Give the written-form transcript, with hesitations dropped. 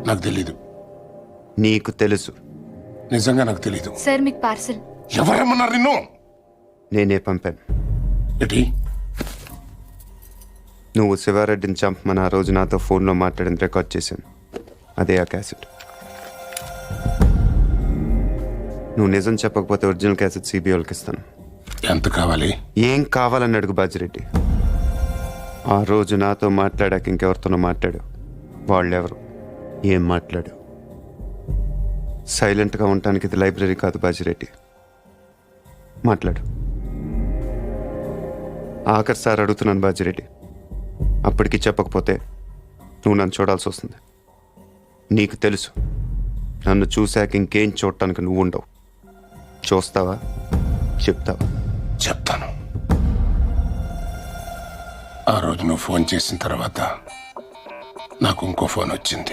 నాకు తెలీదు. నీకు తెలుసు. నిజంగా నాకు తెలీదు. సార్ మీకు పార్సల్. ఎవరమ్మన్నారు నిన్ను? నేనే పంపాను. ఏంటి? నువ్వు శివారెడ్డిని చంపమని ఆ రోజు నాతో ఫోన్లో మాట్లాడిన రికార్డ్ చేశాను. అదే ఆ క్యాసెట్. నువ్వు నిజం చెప్పకపోతే ఒరిజినల్ క్యాసెట్ సిబిఐకి ఇస్తాను. ఎంత కావాలి? ఏం కావాలని అడుగు బాజిరెడ్డి. ఆ రోజు నాతో మాట్లాడాక ఇంకెవరితోనో మాట్లాడు. వాళ్ళెవరు? ఏం మాట్లాడు? సైలెంట్గా ఉండటానికి ఇది లైబ్రరీ కాదు బాజిరెడ్డి. మాట్లాడు. ఆఖరి సార్ అడుగుతున్నాను బాజిరెడ్డి. అప్పటికి చెప్పకపోతే నువ్వు నన్ను చూడాల్సి వస్తుంది. నీకు తెలుసు నన్ను చూశాక ఇంకేం చూడటానికి నువ్వు ఉండవు. చూస్తావా? చెప్తావా? చెప్తాను. ఆ రోజు నువ్వు ఫోన్ చేసిన తర్వాత నాకు ఇంకో ఫోన్ వచ్చింది.